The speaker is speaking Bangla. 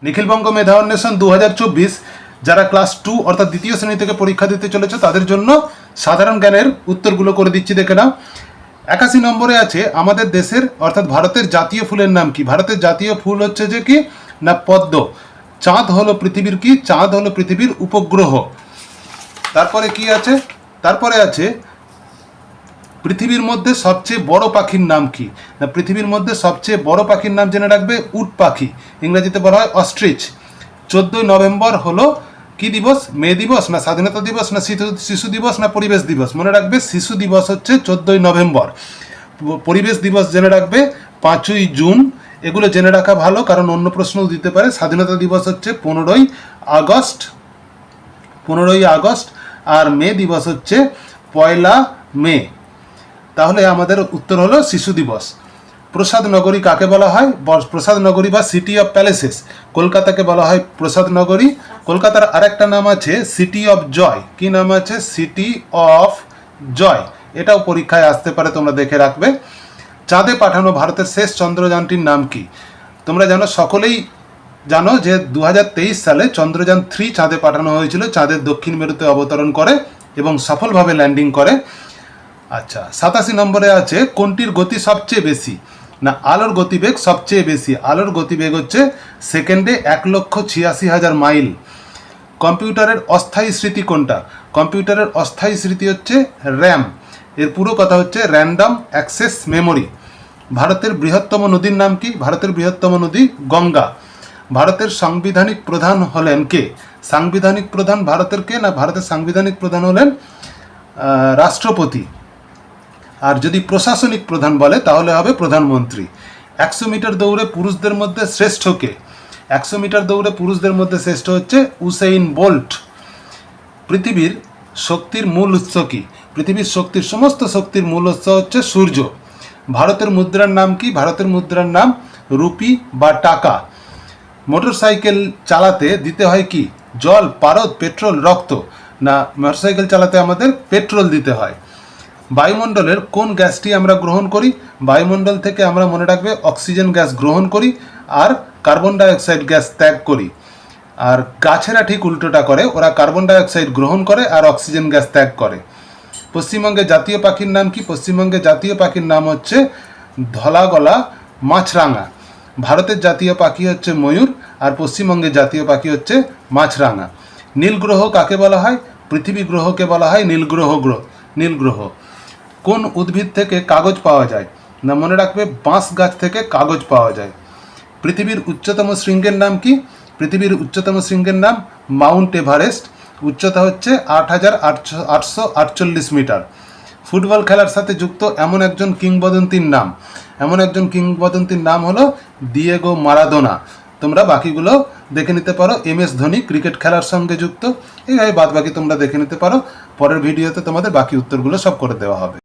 নিখিলবঙ্গ মেধা অন্বেষণ 2024 যারা ক্লাস 2 অর্থাৎ দ্বিতীয় শ্রেণী থেকে পরীক্ষা দিতে চলেছে তাদের জন্য সাধারণ জ্ঞানের উত্তরগুলো করে দিচ্ছি, দেখে নাও। 81 নম্বরে আছে আমাদের দেশের অর্থাৎ ভারতের জাতীয় ফুলের নাম কি? ভারতের জাতীয় ফুল হচ্ছে যে কি না পদ্ম। চাঁদ হলো পৃথিবীর কি? চাঁদ হলো পৃথিবীর উপগ্রহ। তারপরে কি আছে? তারপরে আছে পৃথিবীর মধ্যে সবচেয়ে বড় পাখির নাম কি? না পৃথিবীর মধ্যে সবচেয়ে বড় পাখির নাম জেনে রাখবে উট পাখি, ইংরেজিতে বলা হয় অস্ট্রিচ। 14ই নভেম্বর হলো কি দিবস? মে দিবস না স্বাধীনতা দিবস না শিশু দিবস না পরিবেশ দিবস? মনে রাখবে শিশু দিবস হচ্ছে 14ই নভেম্বর। পরিবেশ দিবস জেনে রাখবে 5ই জুন। এগুলো জেনে রাখা ভালো, কারণ অন্য প্রশ্নও দিতে পারে। স্বাধীনতা দিবস হচ্ছে 15ই আগস্ট, আর মে দিবস হচ্ছে 1 মে। তাহলে আমাদের উত্তর হলো শিশু দিবস। প্রসাদ নগরী কাকে বলা হয়? প্রসাদ নগরী বা সিটি অফ প্যালেসেস। কলকাতাকে বলা হয় প্রসাদ নগরী। কলকাতার আরেকটা নাম আছে সিটি অফ জয়। কি নাম আছে? City of Joy. এটাও পরীক্ষায় আসতে পারে, তোমরা দেখে রাখবে। চাঁদে পাঠানো ভারতের শেষ চন্দ্রযানটির নাম কি? তোমরা জানো, সকলেই জানো যে 2023 সালে চন্দ্রযান 3 চাঁদে পাঠানো হয়েছিল। চাঁদের দক্ষিণ মেরুতে অবতরণ করে এবং সফলভাবে ল্যান্ডিং করে। আচ্ছা, 87 নম্বরে আছে কোনটির গতি সবচেয়ে বেশি? না আলোর গতিবেগ সবচেয়ে বেশি। আলোর গতিবেগ হচ্ছে সেকেন্ডে 1,86,000 মাইল। কম্পিউটারের অস্থায়ী স্মৃতি কোনটা? কম্পিউটারের অস্থায়ী স্মৃতি হচ্ছে র্যাম। এর পুরো কথা হচ্ছে র্যান্ডম অ্যাক্সেস মেমোরি। ভারতের বৃহত্তম নদীর নাম কি? ভারতের বৃহত্তম নদী গঙ্গা। ভারতের সাংবিধানিক প্রধান হলেন কে? সাংবিধানিক প্রধান ভারতের কে? না ভারতের সাংবিধানিক প্রধান হলেন রাষ্ট্রপতি। আর যদি প্রশাসনিক প্রধান বলে তাহলে হবে প্রধানমন্ত্রী। 100 মিটার দৌড়ে পুরুষদের মধ্যে শ্রেষ্ঠ কে? 100 মিটার দৌড়ে পুরুষদের মধ্যে শ্রেষ্ঠ হচ্ছে উসেইন বোল্ট। পৃথিবীর শক্তির মূল উৎস কি? পৃথিবীর সমস্ত শক্তির মূল উৎস হচ্ছে সূর্য। ভারতের মুদ্রার নাম কি? ভারতের মুদ্রার নাম রুপি বা টাকা। মোটরসাইকেল চালাতে দিতে হয় কি? জল, পারদ, পেট্রোল, রক্ত? না মোটরসাইকেল চালাতে আমাদের পেট্রোল দিতে হয়। বায়ুমণ্ডলের কোন গ্যাসটি আমরা গ্রহণ করি? বায়ুমণ্ডল থেকে আমরা মনে রাখবে অক্সিজেন গ্যাস গ্রহণ করি আর কার্বন ডাইঅক্সাইড গ্যাস ত্যাগ করি। আর গাছেরা ঠিক উল্টোটা করে, ওরা কার্বন ডাইঅক্সাইড গ্রহণ করে আর অক্সিজেন গ্যাস ত্যাগ করে। পশ্চিমবঙ্গের জাতীয় পাখির নাম কি? পশ্চিমবঙ্গের জাতীয় পাখির নাম হচ্ছে ধলাগলা মাছরাঙা। ভারতের জাতীয় পাখি হচ্ছে ময়ূর আর পশ্চিমবঙ্গের জাতীয় পাখি হচ্ছে মাছরাঙা। নীল গ্রহ কাকে বলা হয়? পৃথিবী গ্রহকে বলা হয় নীল গ্রহ। কোন উদ্ভিদ থেকে কাগজ পাওয়া যায়? না মনে রাখবে বাঁশ গাছ থেকে কাগজ পাওয়া যায়। পৃথিবীর উচ্চতম শৃঙ্গের নাম কি? পৃথিবীর উচ্চতম শৃঙ্গের নাম মাউন্ট এভারেস্ট। উচ্চতা হচ্ছে 8,848 মিটার। ফুটবল খেলার সাথে যুক্ত এমন একজন কিংবদন্তির নাম হলো দিয়েগো মারাদোনা। তোমরা বাকিগুলো দেখে নিতে পারো। MS ধোনি ক্রিকেট খেলার সঙ্গে যুক্ত। এইভাবে বাদ বাকি তোমরা দেখে নিতে পারো। পরের ভিডিওতে তোমাদের বাকি উত্তরগুলো সব করে দেওয়া হবে।